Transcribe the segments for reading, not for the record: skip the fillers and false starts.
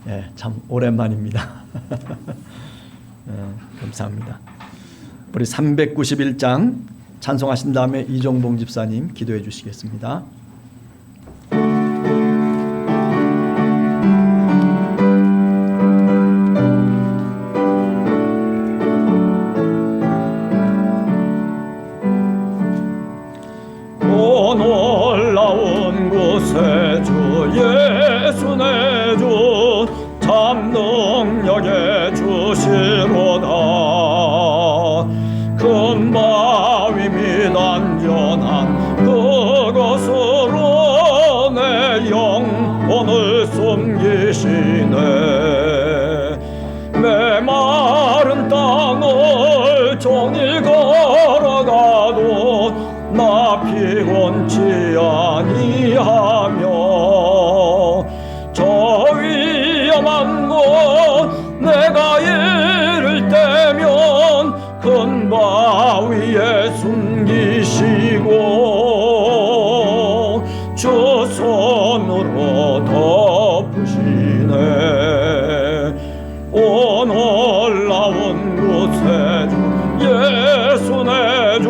예, 참 오랜만입니다. 감사합니다. 우리 391장 찬송하신 다음에 이종봉 집사님 기도해 주시겠습니다. 놀라운 곳에 주 예수 내 주 참 능력의 주시로다. 큰 바위 및 안전한 그곳으로 내 영혼을 숨기시네. 메마른 땅을 종일 걸어가도 나 피곤치 아니하며 저 위험한 곳 내가 이를 때면 큰 바위에 숨기시고 주 손으로 덮으시네. 오 놀라운 곳에 주 예수 내 주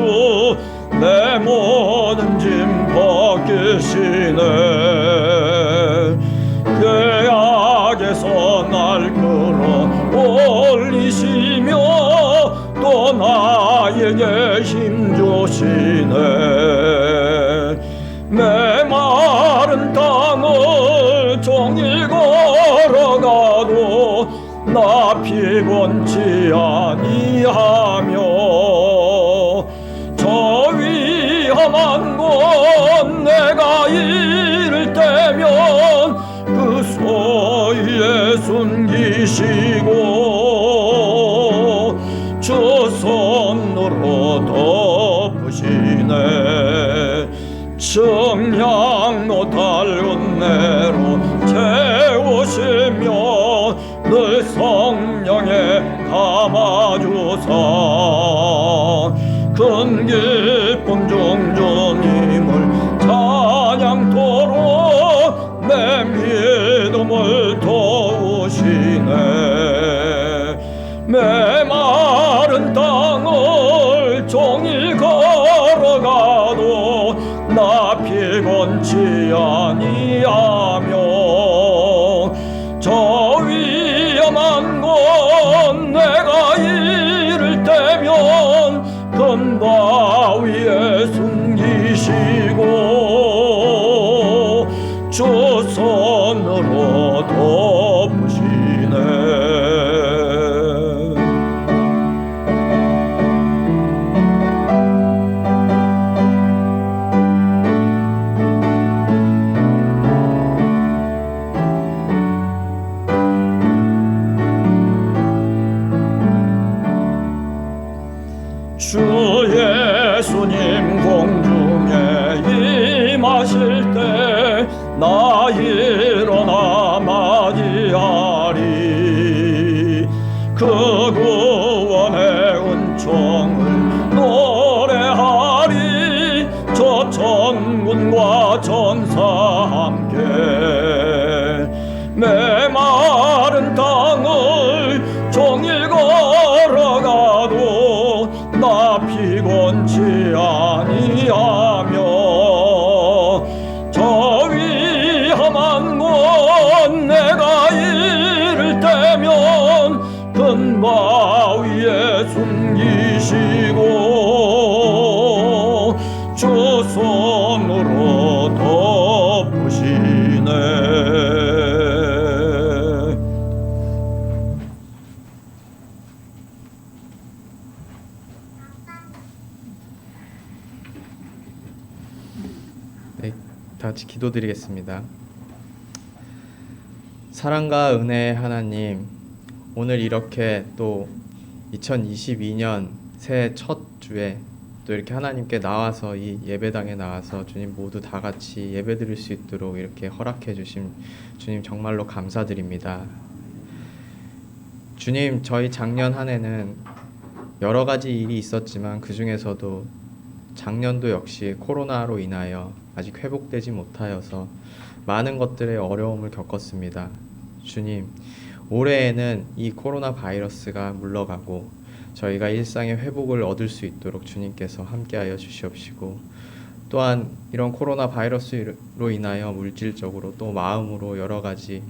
내 모든 짐 벗기시네. 죄악에서 날 끌어 올리시며 또 나에게 힘 주시네. 메마른 땅을 종일 걸어가도 나 피곤치 아니하며 저 위험한 곳 내가 이를 때면 그 소위에 숨기시고 주 손으로 덮으시네. 청량로 달군 내로 채우시며 늘 성령에 감아주사 큰 기쁨 중 주님을 찬양토록 내 믿음을 도우시네. 메마른 땅을 종일 걸어가도 나 피곤치 아니하며 저 위험한 곳 내가 이를 때면 큰 바위에 숨기시고 주 손으로 덮으시네. 주 예수님 공중에 임하실 때 나 일어나 맞이하리. 그 구원의 은총을 노래하리. 저 천군과 전사 함께 메마른 땅을 종일 걸어가도 나 피곤치 아니하며 저 위험한 곳 내가 이를 때면 큰 바위에 숨기시고 주 손으로 덮으시네. 네, 다 같이 기도드리겠습니다. 사랑과 은혜의 하나님, 오늘 이렇게 또 2022년 새해 첫 주에 또 이렇게 하나님께 나와서 이 예배당에 나와서 주님 모두 다 같이 예배드릴 수 있도록 이렇게 허락해 주신 주님 정말로 감사드립니다. 주님, 저희 작년 한 해는 여러 가지 일이 있었지만 그 중에서도 작년도 역시 코로나로 인하여 아직 회복되지 못하여서 많은 것들의 어려움을 겪었습니다. 주님, 올해에는 이 코로나 바이러스가 물러가고 저희가 일상의 회복을 얻을 수 있도록 주님께서 함께하여 주시옵시고, 또한 이런 코로나 바이러스로 인하여 물질적으로 또 마음으로 여러 가지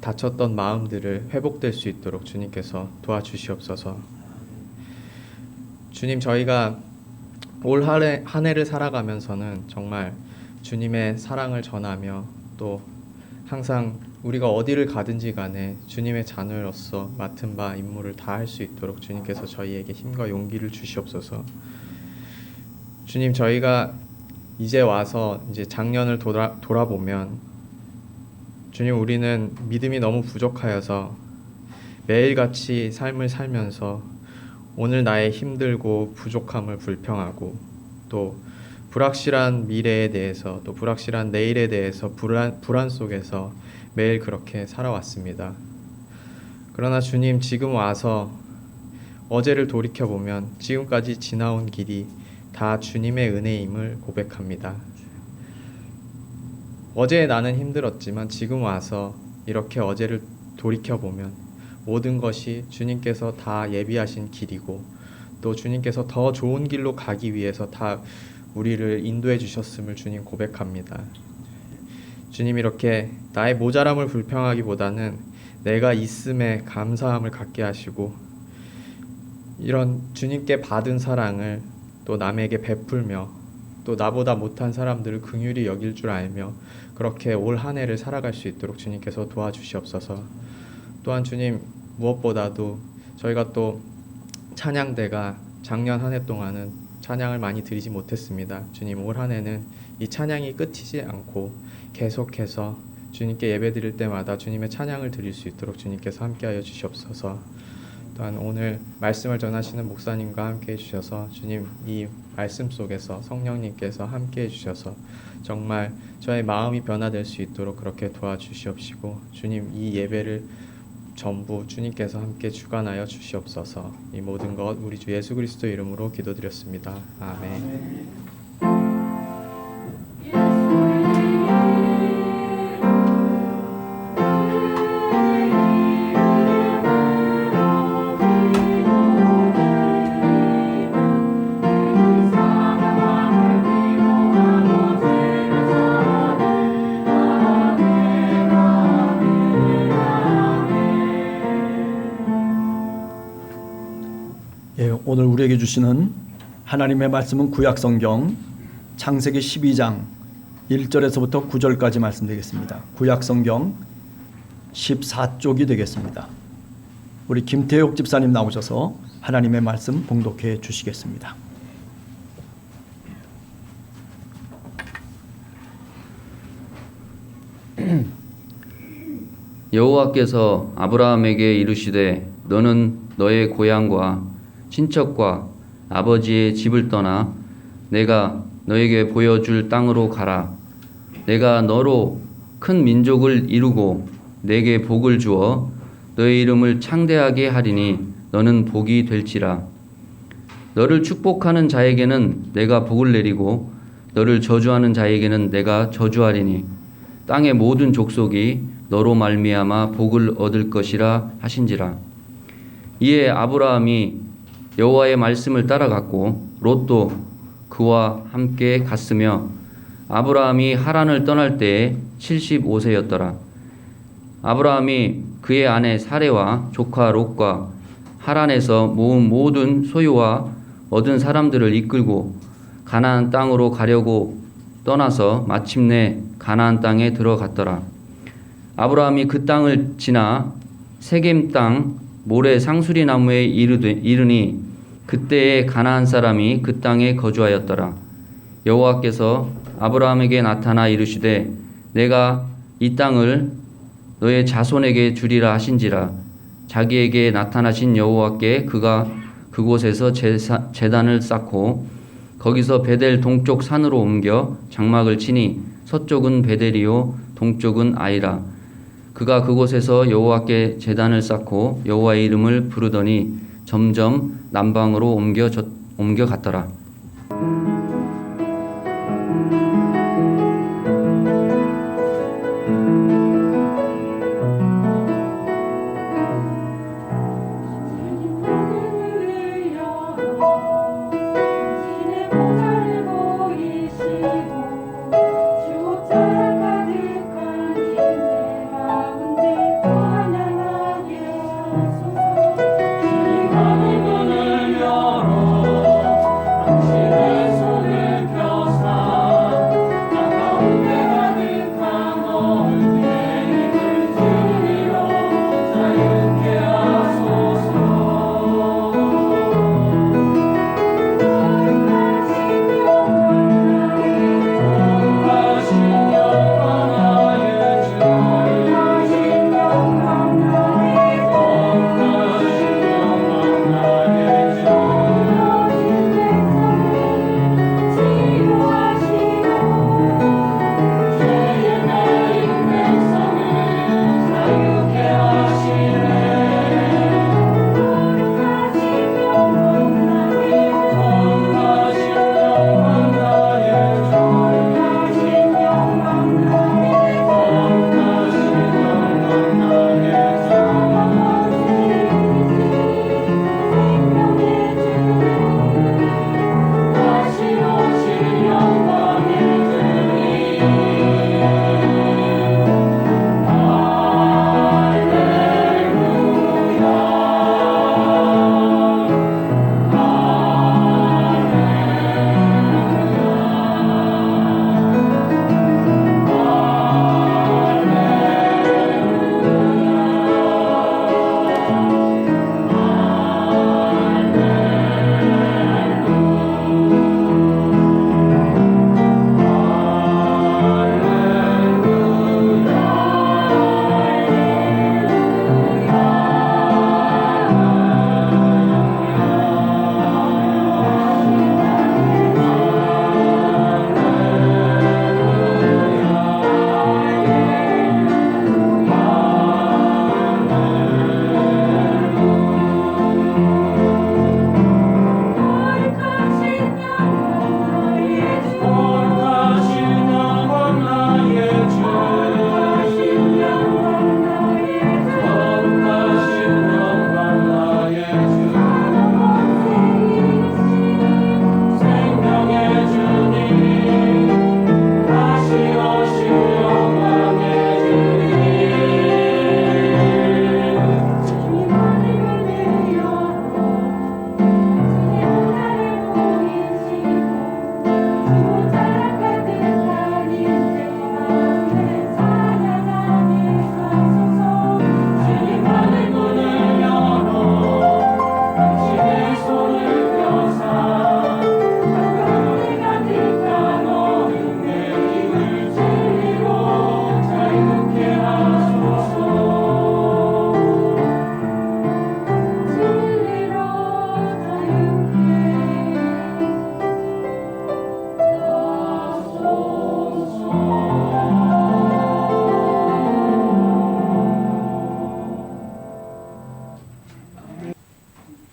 다쳤던 마음들을 회복될 수 있도록 주님께서 도와주시옵소서. 주님, 저희가 올 한 해를 살아가면서는 정말 주님의 사랑을 전하며 또 항상 우리가 어디를 가든지 간에 주님의 자녀로서 맡은 바 임무를 다할 수 있도록 주님께서 저희에게 힘과 용기를 주시옵소서. 주님, 저희가 이제 와서 이제 작년을 돌아보면 주님, 우리는 믿음이 너무 부족하여서 매일같이 삶을 살면서 오늘 나의 힘들고 부족함을 불평하고 또 불확실한 미래에 대해서 또 불확실한 내일에 대해서 불안 속에서 매일 그렇게 살아왔습니다. 그러나 주님, 지금 와서 어제를 돌이켜보면 지금까지 지나온 길이 다 주님의 은혜임을 고백합니다. 어제 나는 힘들었지만 지금 와서 이렇게 어제를 돌이켜보면 모든 것이 주님께서 다 예비하신 길이고 또 주님께서 더 좋은 길로 가기 위해서 다 우리를 인도해 주셨음을 주님 고백합니다. 주님, 이렇게 나의 모자람을 불평하기보다는 내가 있음에 감사함을 갖게 하시고 이런 주님께 받은 사랑을 또 남에게 베풀며 또 나보다 못한 사람들을 긍휼히 여길 줄 알며 그렇게 올 한 해를 살아갈 수 있도록 주님께서 도와주시옵소서. 또한 주님, 무엇보다도 저희가 또 찬양대가 작년 한 해 동안은 찬양을 많이 드리지 못했습니다. 주님, 올 한 해는 이 찬양이 끝이지 않고 계속해서 주님께 예배 드릴 때마다 주님의 찬양을 드릴 수 있도록 주님께서 함께하여 주시옵소서. 또한 오늘 말씀을 전하시는 목사님과 함께 해주셔서 주님, 이 말씀 속에서 성령님께서 함께 해주셔서 정말 저의 마음이 변화될 수 있도록 그렇게 도와주시옵시고 주님, 이 예배를 전부 주님께서 함께 주관하여 주시옵소서. 이 모든 것 우리 주 예수 그리스도 이름으로 기도드렸습니다. 아멘. 오늘 우리에게 주시는 하나님의 말씀은 구약성경 창세기 12장 1절에서부터 9절까지 말씀되겠습니다. 구약성경 14쪽이 되겠습니다. 우리 김태옥 집사님 나오셔서 하나님의 말씀 봉독해 주시겠습니다. 여호와께서 아브라함에게 이르시되 너는 너의 고향과 친척과 아버지의 집을 떠나 내가 너에게 보여줄 땅으로 가라. 내가 너로 큰 민족을 이루고 내게 복을 주어 너의 이름을 창대하게 하리니 너는 복이 될지라. 너를 축복하는 자에게는 내가 복을 내리고 너를 저주하는 자에게는 내가 저주하리니 땅의 모든 족속이 너로 말미암아 복을 얻을 것이라 하신지라. 이에 아브라함이 여호와의 말씀을 따라갔고 롯도 그와 함께 갔으며 아브라함이 하란을 떠날 때에 75세였더라. 아브라함이 그의 아내 사레와 조카 롯과 하란에서 모은 모든 소유와 얻은 사람들을 이끌고 가나안 땅으로 가려고 떠나서 마침내 가나안 땅에 들어갔더라. 아브라함이 그 땅을 지나 세겜 땅 모래 상수리 나무에 이르니 그때에 가나안 사람이 그 땅에 거주하였더라. 여호와께서 아브라함에게 나타나 이르시되 내가 이 땅을 너의 자손에게 주리라 하신지라. 자기에게 나타나신 여호와께 그가 그곳에서 제단을 쌓고 거기서 베델 동쪽 산으로 옮겨 장막을 치니 서쪽은 베델이요 동쪽은 아이라. 그가 그곳에서 여호와께 제단을 쌓고 여호와의 이름을 부르더니 점점 남방으로 옮겨 갔더라.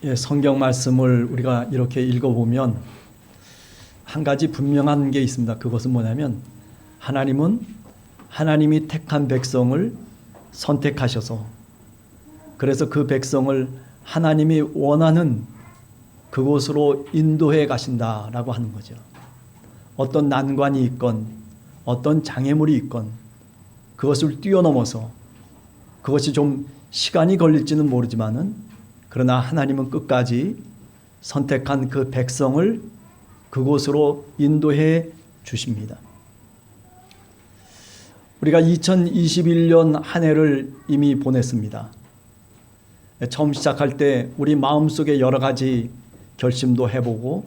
예, 성경 말씀을 우리가 이렇게 읽어보면 한 가지 분명한 게 있습니다. 그것은 뭐냐면 하나님은 하나님이 택한 백성을 선택하셔서 그래서 그 백성을 하나님이 원하는 그곳으로 인도해 가신다라고 하는 거죠. 어떤 난관이 있건 어떤 장애물이 있건 그것을 뛰어넘어서 그것이 좀 시간이 걸릴지는 모르지만은 그러나 하나님은 끝까지 선택한 그 백성을 그곳으로 인도해 주십니다. 우리가 2021년 한 해를 이미 보냈습니다. 처음 시작할 때 우리 마음속에 여러 가지 결심도 해보고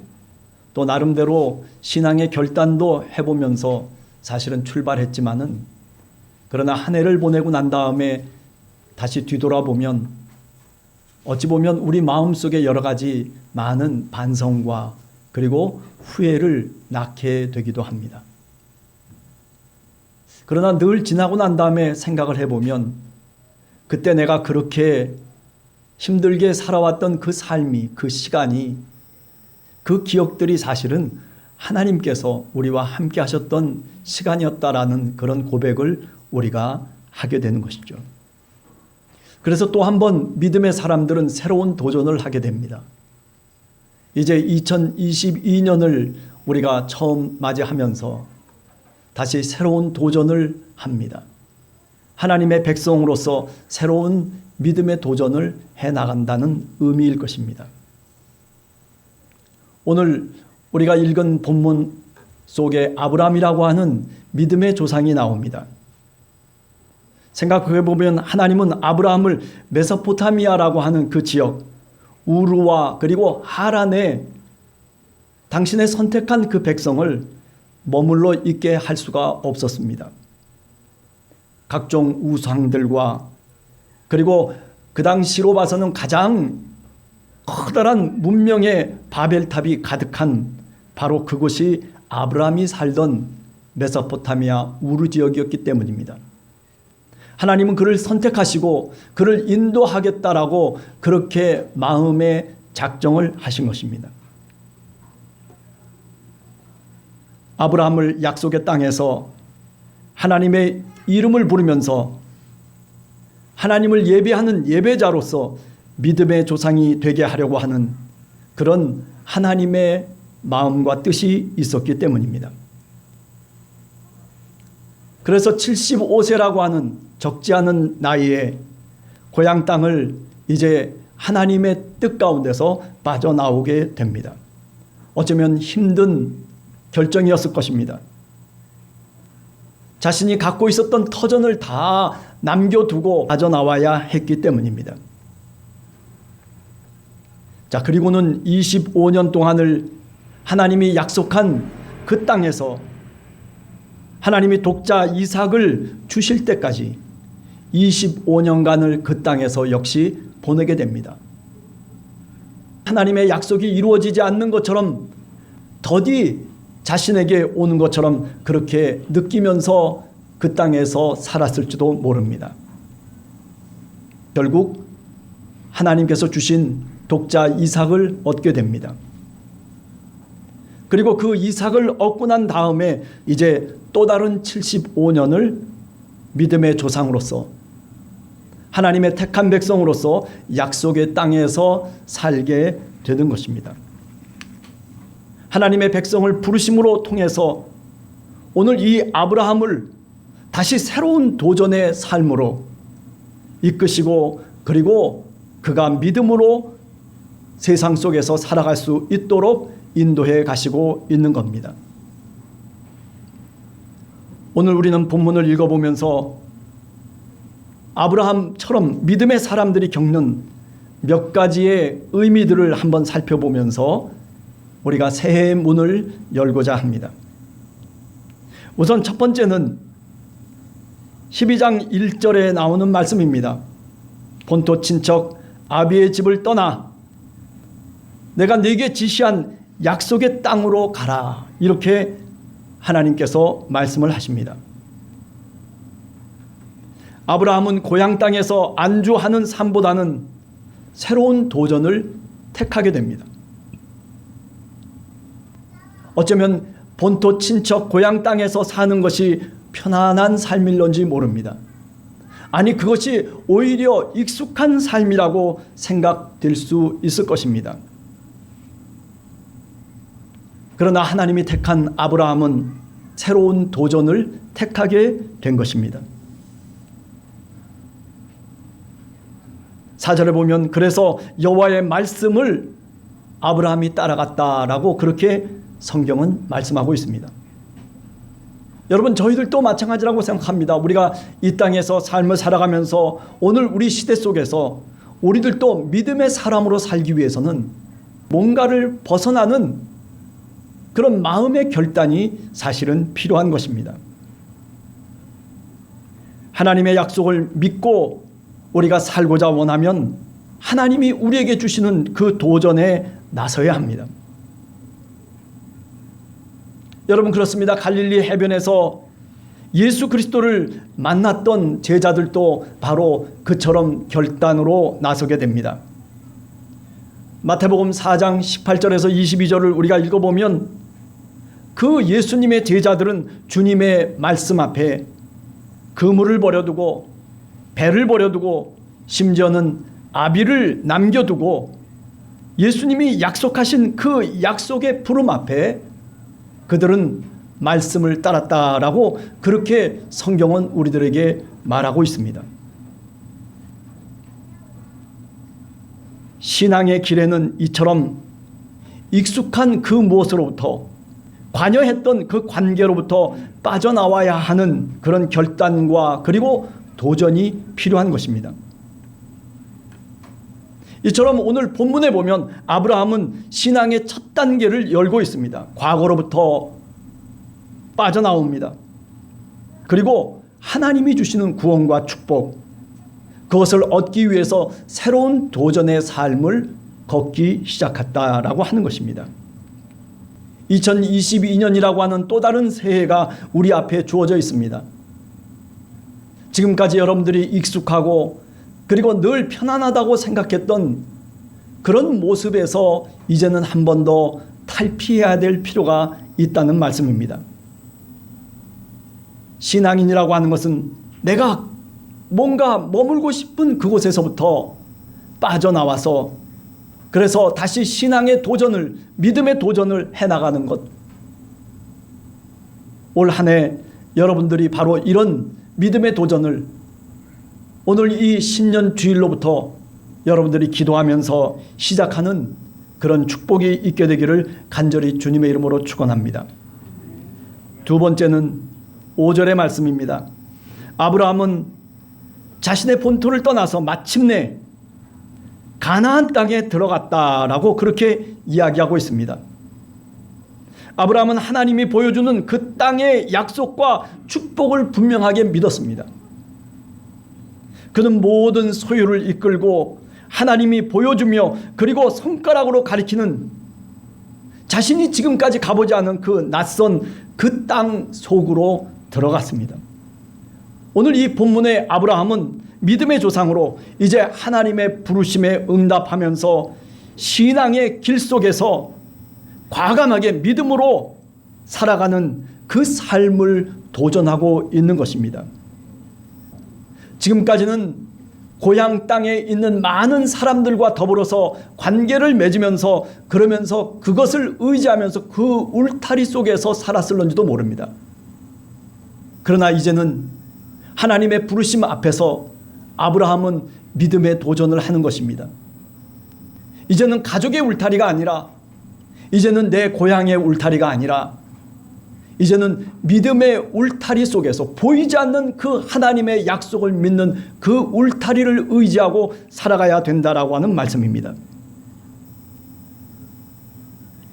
또 나름대로 신앙의 결단도 해보면서 사실은 출발했지만은 그러나 한 해를 보내고 난 다음에 다시 뒤돌아보면 어찌 보면 우리 마음속에 여러 가지 많은 반성과 그리고 후회를 낳게 되기도 합니다. 그러나 늘 지나고 난 다음에 생각을 해보면 그때 내가 그렇게 힘들게 살아왔던 그 삶이, 그 시간이, 그 기억들이 사실은 하나님께서 우리와 함께 하셨던 시간이었다라는 그런 고백을 우리가 하게 되는 것이죠. 그래서 또 한 번 믿음의 사람들은 새로운 도전을 하게 됩니다. 이제 2022년을 우리가 처음 맞이하면서 다시 새로운 도전을 합니다. 하나님의 백성으로서 새로운 믿음의 도전을 해나간다는 의미일 것입니다. 오늘 우리가 읽은 본문 속에 아브라함이라고 하는 믿음의 조상이 나옵니다. 생각해 보면 하나님은 아브라함을 메소포타미아라고 하는 그 지역 우르와 그리고 하란에 당신의 선택한 그 백성을 머물러 있게 할 수가 없었습니다. 각종 우상들과 그리고 그 당시로 봐서는 가장 커다란 문명의 바벨탑이 가득한 바로 그곳이 아브라함이 살던 메소포타미아 우르 지역이었기 때문입니다. 하나님은 그를 선택하시고 그를 인도하겠다라고 그렇게 마음의 작정을 하신 것입니다. 아브라함을 약속의 땅에서 하나님의 이름을 부르면서 하나님을 예배하는 예배자로서 믿음의 조상이 되게 하려고 하는 그런 하나님의 마음과 뜻이 있었기 때문입니다. 그래서 75세라고 하는 적지 않은 나이에 고향 땅을 이제 하나님의 뜻 가운데서 빠져나오게 됩니다. 어쩌면 힘든 결정이었을 것입니다. 자신이 갖고 있었던 터전을 다 남겨두고 빠져나와야 했기 때문입니다. 자, 그리고는 25년 동안을 하나님이 약속한 그 땅에서 하나님이 독자 이삭을 주실 때까지 25년간을 그 땅에서 역시 보내게 됩니다. 하나님의 약속이 이루어지지 않는 것처럼 더디 자신에게 오는 것처럼 그렇게 느끼면서 그 땅에서 살았을지도 모릅니다. 결국 하나님께서 주신 독자 이삭을 얻게 됩니다. 그리고 그 이삭을 얻고 난 다음에 이제 또 다른 75년을 믿음의 조상으로서 하나님의 택한 백성으로서 약속의 땅에서 살게 되는 것입니다. 하나님의 백성을 부르심으로 통해서 오늘 이 아브라함을 다시 새로운 도전의 삶으로 이끄시고 그리고 그가 믿음으로 세상 속에서 살아갈 수 있도록 인도해 가시고 있는 겁니다. 오늘 우리는 본문을 읽어보면서 아브라함처럼 믿음의 사람들이 겪는 몇 가지의 의미들을 한번 살펴보면서 우리가 새해의 문을 열고자 합니다. 우선 첫 번째는 12장 1절에 나오는 말씀입니다. 본토 친척 아비의 집을 떠나 내가 네게 지시한 약속의 땅으로 가라. 이렇게 하나님께서 말씀을 하십니다. 아브라함은 고향 땅에서 안주하는 삶보다는 새로운 도전을 택하게 됩니다. 어쩌면 본토 친척 고향 땅에서 사는 것이 편안한 삶일런지 모릅니다. 아니, 그것이 오히려 익숙한 삶이라고 생각될 수 있을 것입니다. 그러나 하나님이 택한 아브라함은 새로운 도전을 택하게 된 것입니다. 4절에 보면 그래서 여호와의 말씀을 아브라함이 따라갔다라고 그렇게 성경은 말씀하고 있습니다. 여러분, 저희들도 마찬가지라고 생각합니다. 우리가 이 땅에서 삶을 살아가면서 오늘 우리 시대 속에서 우리들도 믿음의 사람으로 살기 위해서는 뭔가를 벗어나는 그런 마음의 결단이 사실은 필요한 것입니다. 하나님의 약속을 믿고 우리가 살고자 원하면 하나님이 우리에게 주시는 그 도전에 나서야 합니다. 여러분, 그렇습니다. 갈릴리 해변에서 예수 그리스도를 만났던 제자들도 바로 그처럼 결단으로 나서게 됩니다. 마태복음 4장 18절에서 22절을 우리가 읽어보면 그 예수님의 제자들은 주님의 말씀 앞에 그물을 버려두고 배를 버려두고 심지어는 아비를 남겨두고 예수님이 약속하신 그 약속의 부름 앞에 그들은 말씀을 따랐다라고 그렇게 성경은 우리들에게 말하고 있습니다. 신앙의 길에는 이처럼 익숙한 그 무엇으로부터 관여했던 그 관계로부터 빠져나와야 하는 그런 결단과 그리고 도전이 필요한 것입니다. 이처럼 오늘 본문에 보면 아브라함은 신앙의 첫 단계를 열고 있습니다. 과거로부터 빠져나옵니다. 그리고 하나님이 주시는 구원과 축복, 그것을 얻기 위해서 새로운 도전의 삶을 걷기 시작했다라고 하는 것입니다. 2022년이라고 하는 또 다른 새해가 우리 앞에 주어져 있습니다. 지금까지 여러분들이 익숙하고 그리고 늘 편안하다고 생각했던 그런 모습에서 이제는 한 번 더 탈피해야 될 필요가 있다는 말씀입니다. 신앙인이라고 하는 것은 내가 뭔가 머물고 싶은 그곳에서부터 빠져나와서 그래서 다시 신앙의 도전을, 믿음의 도전을 해나가는 것. 올 한 해 여러분들이 바로 이런 믿음의 도전을 오늘 이 신년 주일로부터 여러분들이 기도하면서 시작하는 그런 축복이 있게 되기를 간절히 주님의 이름으로 축원합니다. 두 번째는 5절의 말씀입니다. 아브라함은 자신의 본토를 떠나서 마침내 가나안 땅에 들어갔다라고 그렇게 이야기하고 있습니다. 아브라함은 하나님이 보여주는 그 땅의 약속과 축복을 분명하게 믿었습니다. 그는 모든 소유를 이끌고 하나님이 보여주며 그리고 손가락으로 가리키는 자신이 지금까지 가보지 않은 그 낯선 그 땅 속으로 들어갔습니다. 오늘 이 본문의 아브라함은 믿음의 조상으로 이제 하나님의 부르심에 응답하면서 신앙의 길 속에서 과감하게 믿음으로 살아가는 그 삶을 도전하고 있는 것입니다. 지금까지는 고향 땅에 있는 많은 사람들과 더불어서 관계를 맺으면서 그러면서 그것을 의지하면서 그 울타리 속에서 살았을런지도 모릅니다. 그러나 이제는 하나님의 부르심 앞에서 아브라함은 믿음의 도전을 하는 것입니다. 이제는 가족의 울타리가 아니라, 이제는 내 고향의 울타리가 아니라, 이제는 믿음의 울타리 속에서 보이지 않는 그 하나님의 약속을 믿는 그 울타리를 의지하고 살아가야 된다라고 하는 말씀입니다.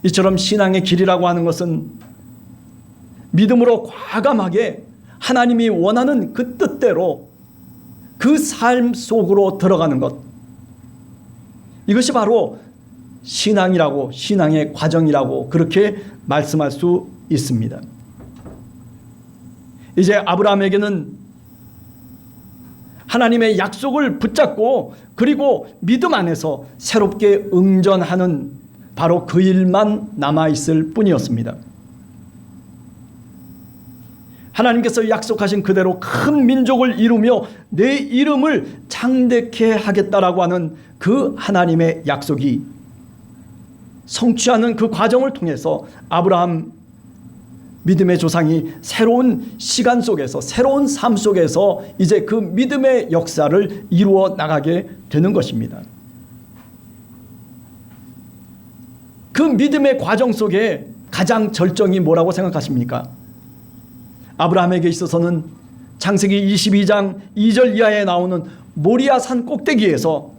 이처럼 신앙의 길이라고 하는 것은 믿음으로 과감하게 하나님이 원하는 그 뜻대로 그 삶 속으로 들어가는 것, 이것이 바로 신앙이라고, 신앙의 과정이라고 그렇게 말씀할 수 있습니다. 이제 아브라함에게는 하나님의 약속을 붙잡고 그리고 믿음 안에서 새롭게 응전하는 바로 그 일만 남아있을 뿐이었습니다. 하나님께서 약속하신 그대로 큰 민족을 이루며 내 이름을 창대케 하겠다라고 하는 그 하나님의 약속이 성취하는 그 과정을 통해서 아브라함 믿음의 조상이 새로운 시간 속에서 새로운 삶 속에서 이제 그 믿음의 역사를 이루어 나가게 되는 것입니다. 그 믿음의 과정 속에 가장 절정이 뭐라고 생각하십니까? 아브라함에게 있어서는 창세기 22장 2절 이하에 나오는 모리아산 꼭대기에서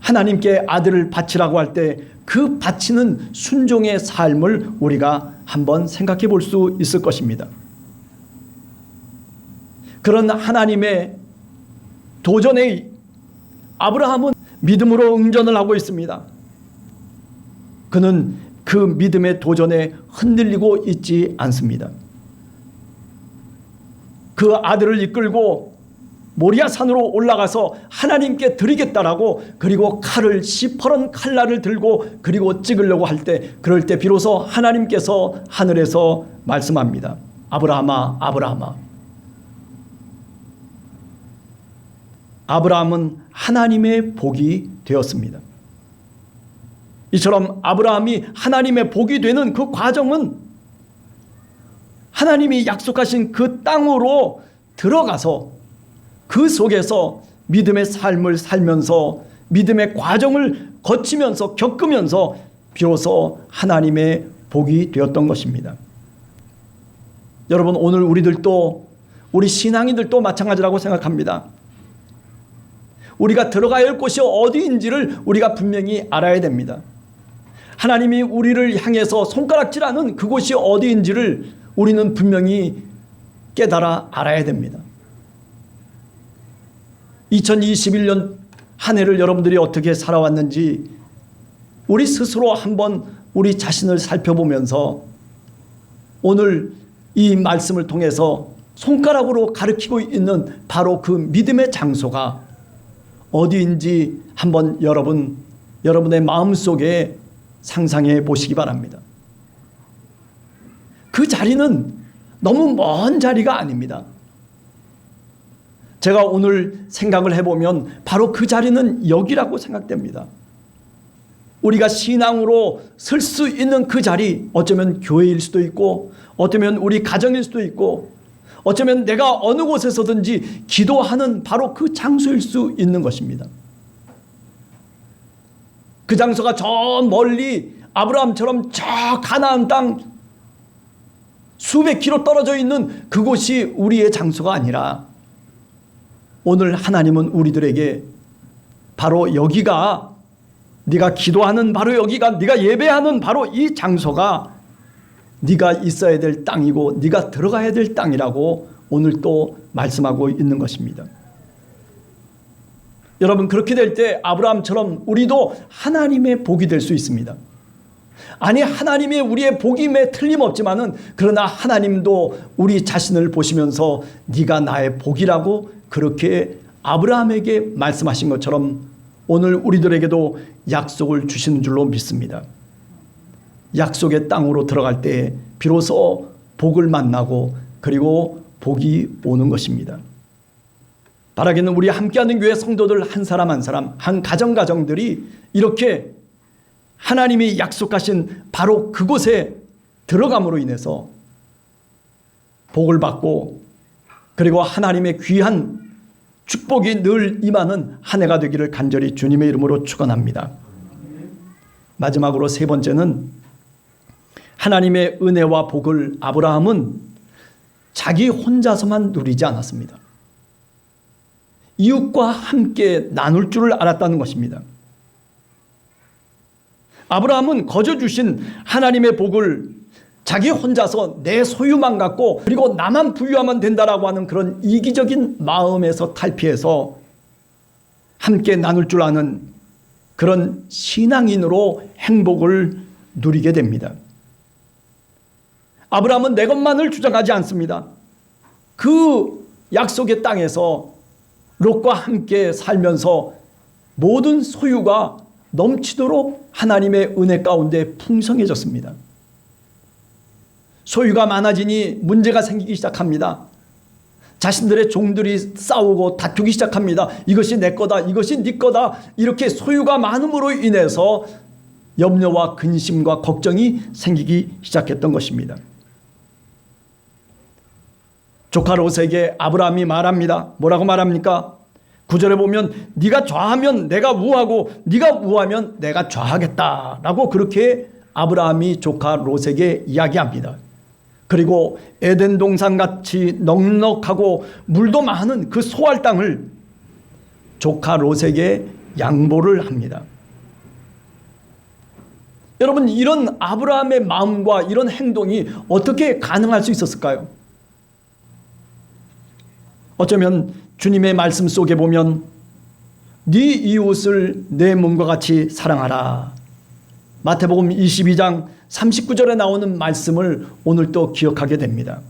하나님께 아들을 바치라고 할 때 그 바치는 순종의 삶을 우리가 한번 생각해 볼 수 있을 것입니다. 그런 하나님의 도전에 아브라함은 믿음으로 응전을 하고 있습니다. 그는 그 믿음의 도전에 흔들리고 있지 않습니다. 그 아들을 이끌고 모리아산으로 올라가서 하나님께 드리겠다라고 그리고 칼을 시퍼런 칼날을 들고 그리고 찍으려고 할 때 그럴 때 비로소 하나님께서 하늘에서 말씀합니다. 아브라함아 아브라함아. 아브라함은 하나님의 복이 되었습니다. 이처럼 아브라함이 하나님의 복이 되는 그 과정은 하나님이 약속하신 그 땅으로 들어가서 그 속에서 믿음의 삶을 살면서 믿음의 과정을 거치면서 겪으면서 비로소 하나님의 복이 되었던 것입니다. 여러분, 오늘 우리들도 우리 신앙인들도 마찬가지라고 생각합니다. 우리가 들어가야 할 곳이 어디인지를 우리가 분명히 알아야 됩니다. 하나님이 우리를 향해서 손가락질하는 그곳이 어디인지를 우리는 분명히 깨달아 알아야 됩니다. 2021년 한 해를 여러분들이 어떻게 살아왔는지 우리 스스로 한번 우리 자신을 살펴보면서 오늘 이 말씀을 통해서 손가락으로 가리키고 있는 바로 그 믿음의 장소가 어디인지 한번 여러분의 마음속에 상상해 보시기 바랍니다. 그 자리는 너무 먼 자리가 아닙니다. 제가 오늘 생각을 해보면 바로 그 자리는 여기라고 생각됩니다. 우리가 신앙으로 설 수 있는 그 자리, 어쩌면 교회일 수도 있고 어쩌면 우리 가정일 수도 있고 어쩌면 내가 어느 곳에서든지 기도하는 바로 그 장소일 수 있는 것입니다. 그 장소가 저 멀리 아브라함처럼 저 가나안 땅 수백 킬로 떨어져 있는 그곳이 우리의 장소가 아니라 오늘 하나님은 우리들에게 바로 여기가 네가 기도하는 바로 여기가 네가 예배하는 바로 이 장소가 네가 있어야 될 땅이고 네가 들어가야 될 땅이라고 오늘 또 말씀하고 있는 것입니다. 여러분, 그렇게 될 때 아브라함처럼 우리도 하나님의 복이 될 수 있습니다. 아니, 하나님이 우리의 복임에 틀림없지만은 그러나 하나님도 우리 자신을 보시면서 네가 나의 복이라고 그렇게 아브라함에게 말씀하신 것처럼 오늘 우리들에게도 약속을 주시는 줄로 믿습니다. 약속의 땅으로 들어갈 때 비로소 복을 만나고 그리고 복이 오는 것입니다. 바라기는 우리 함께하는 교회 성도들 한 사람 한 사람, 한 가정들이 이렇게 하나님이 약속하신 바로 그곳에 들어감으로 인해서 복을 받고 그리고 하나님의 귀한 축복이 늘 임하는 한 해가 되기를 간절히 주님의 이름으로 축원합니다. 마지막으로 세 번째는 하나님의 은혜와 복을 아브라함은 자기 혼자서만 누리지 않았습니다. 이웃과 함께 나눌 줄을 알았다는 것입니다. 아브라함은 거저 주신 하나님의 복을 자기 혼자서 내 소유만 갖고 그리고 나만 부유하면 된다라고 하는 그런 이기적인 마음에서 탈피해서 함께 나눌 줄 아는 그런 신앙인으로 행복을 누리게 됩니다. 아브라함은 내 것만을 주장하지 않습니다. 그 약속의 땅에서 롯과 함께 살면서 모든 소유가 넘치도록 하나님의 은혜 가운데 풍성해졌습니다. 소유가 많아지니 문제가 생기기 시작합니다. 자신들의 종들이 싸우고 다투기 시작합니다. 이것이 내 거다, 이것이 네 거다. 이렇게 소유가 많음으로 인해서 염려와 근심과 걱정이 생기기 시작했던 것입니다. 조카 롯에게 아브라함이 말합니다. 뭐라고 말합니까? 9절에 보면 네가 좌하면 내가 우하고 네가 우하면 내가 좌하겠다라고 그렇게 아브라함이 조카 롯에게 이야기합니다. 그리고 에덴 동산같이 넉넉하고 물도 많은 그 소할 땅을 조카 롯에게 양보를 합니다. 여러분, 이런 아브라함의 마음과 이런 행동이 어떻게 가능할 수 있었을까요? 어쩌면 주님의 말씀 속에 보면 네 이웃을 내 몸과 같이 사랑하라. 마태복음 22장 39절에 나오는 말씀을 오늘 또 기억하게 됩니다.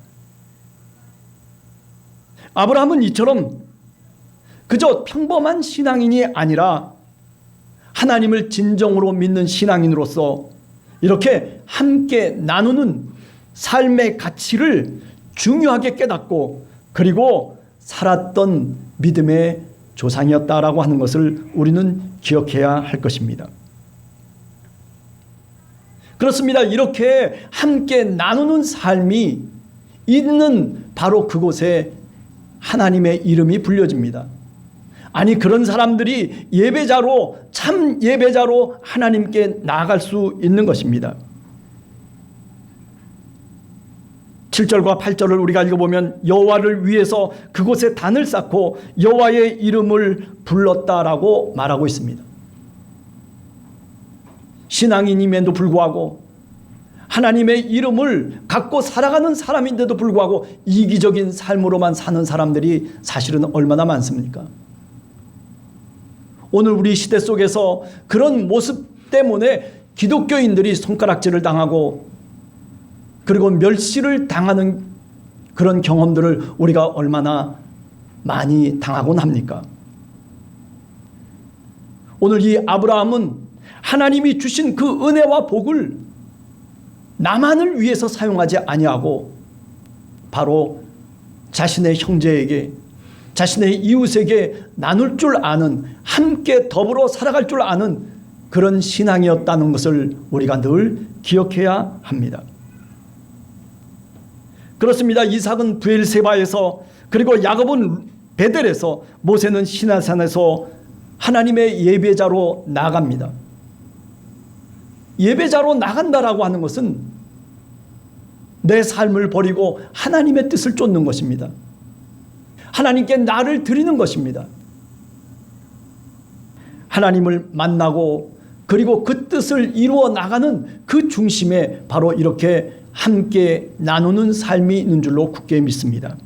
아브라함은 이처럼 그저 평범한 신앙인이 아니라 하나님을 진정으로 믿는 신앙인으로서 이렇게 함께 나누는 삶의 가치를 중요하게 깨닫고 그리고 살았던 믿음의 조상이었다라고 하는 것을 우리는 기억해야 할 것입니다. 그렇습니다. 이렇게 함께 나누는 삶이 있는 바로 그곳에 하나님의 이름이 불려집니다. 아니, 그런 사람들이 예배자로, 참 예배자로 하나님께 나아갈 수 있는 것입니다. 7절과 8절을 우리가 읽어보면 여호와를 위해서 그곳에 단을 쌓고 여호와의 이름을 불렀다라고 말하고 있습니다. 신앙인임에도 불구하고 하나님의 이름을 갖고 살아가는 사람인데도 불구하고 이기적인 삶으로만 사는 사람들이 사실은 얼마나 많습니까? 오늘 우리 시대 속에서 그런 모습 때문에 기독교인들이 손가락질을 당하고 그리고 멸시를 당하는 그런 경험들을 우리가 얼마나 많이 당하곤 합니까? 오늘 이 아브라함은 하나님이 주신 그 은혜와 복을 나만을 위해서 사용하지 아니하고 바로 자신의 형제에게, 자신의 이웃에게 나눌 줄 아는, 함께 더불어 살아갈 줄 아는 그런 신앙이었다는 것을 우리가 늘 기억해야 합니다. 그렇습니다. 이삭은 브엘세바에서, 그리고 야곱은 베델에서, 모세는 시내산에서 하나님의 예배자로 나아갑니다. 예배자로 나간다라고 하는 것은 내 삶을 버리고 하나님의 뜻을 쫓는 것입니다. 하나님께 나를 드리는 것입니다. 하나님을 만나고 그리고 그 뜻을 이루어 나가는 그 중심에 바로 이렇게 함께 나누는 삶이 있는 줄로 굳게 믿습니다.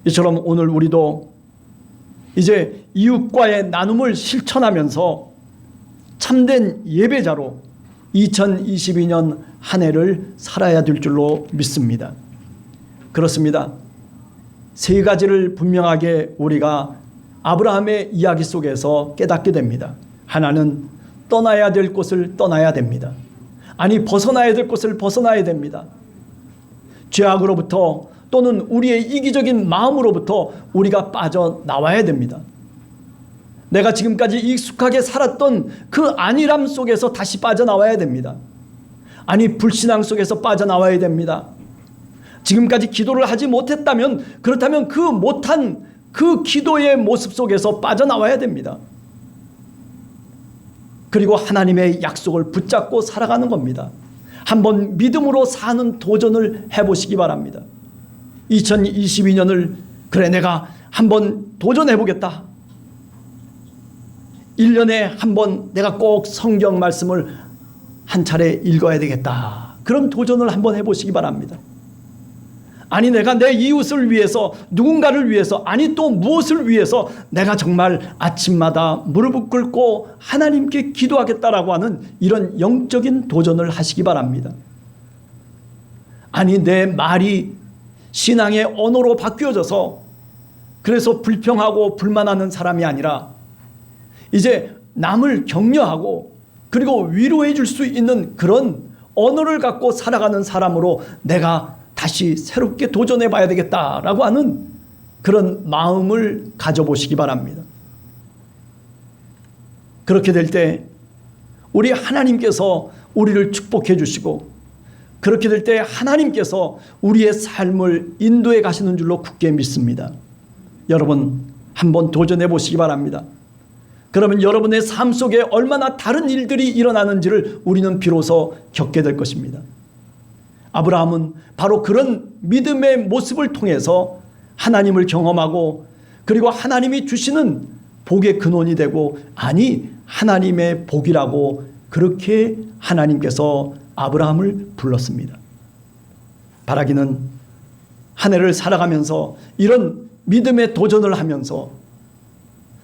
이처럼 오늘 우리도 이제 이웃과의 나눔을 실천하면서 참된 예배자로 2022년 한 해를 살아야 될 줄로 믿습니다. 그렇습니다. 세 가지를 분명하게 우리가 아브라함의 이야기 속에서 깨닫게 됩니다. 하나는 떠나야 될 곳을 떠나야 됩니다. 아니, 벗어나야 될 곳을 벗어나야 됩니다. 죄악으로부터 또는 우리의 이기적인 마음으로부터 우리가 빠져나와야 됩니다. 내가 지금까지 익숙하게 살았던 그 안일함 속에서 다시 빠져나와야 됩니다. 아니, 불신앙 속에서 빠져나와야 됩니다. 지금까지 기도를 하지 못했다면, 그렇다면 그 못한 그 기도의 모습 속에서 빠져나와야 됩니다. 그리고 하나님의 약속을 붙잡고 살아가는 겁니다. 한번 믿음으로 사는 도전을 해보시기 바랍니다. 2022년을 그래, 내가 한번 도전해보겠다. 1년에 한번 내가 꼭 성경 말씀을 한 차례 읽어야 되겠다. 그런 도전을 한번 해보시기 바랍니다. 아니, 내가 내 이웃을 위해서, 누군가를 위해서, 아니 또 무엇을 위해서 내가 정말 아침마다 무릎을 꿇고 하나님께 기도하겠다라고 하는 이런 영적인 도전을 하시기 바랍니다. 아니, 내 말이 신앙의 언어로 바뀌어져서 그래서 불평하고 불만하는 사람이 아니라 이제 남을 격려하고 그리고 위로해 줄 수 있는 그런 언어를 갖고 살아가는 사람으로 내가 다시 새롭게 도전해 봐야 되겠다라고 하는 그런 마음을 가져보시기 바랍니다. 그렇게 될 때 우리 하나님께서 우리를 축복해 주시고 그렇게 될 때 하나님께서 우리의 삶을 인도해 가시는 줄로 굳게 믿습니다. 여러분 한번 도전해 보시기 바랍니다. 그러면 여러분의 삶 속에 얼마나 다른 일들이 일어나는지를 우리는 비로소 겪게 될 것입니다. 아브라함은 바로 그런 믿음의 모습을 통해서 하나님을 경험하고 그리고 하나님이 주시는 복의 근원이 되고 아니 하나님의 복이라고 그렇게 하나님께서 아브라함을 불렀습니다. 바라기는 한 해를 살아가면서 이런 믿음의 도전을 하면서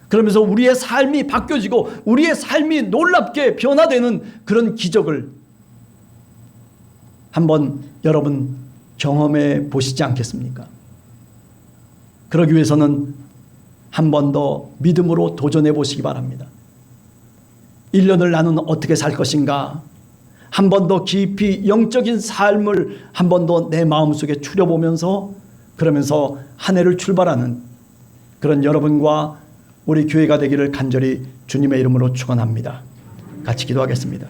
그러면서 우리의 삶이 바뀌어지고 우리의 삶이 놀랍게 변화되는 그런 기적을 한번 여러분 경험해 보시지 않겠습니까? 그러기 위해서는 한 번 더 믿음으로 도전해 보시기 바랍니다. 1년을 나는 어떻게 살 것인가? 한 번 더 깊이 영적인 삶을 한 번 더 내 마음속에 추려보면서 그러면서 한 해를 출발하는 그런 여러분과 우리 교회가 되기를 간절히 주님의 이름으로 축원합니다. 같이 기도하겠습니다.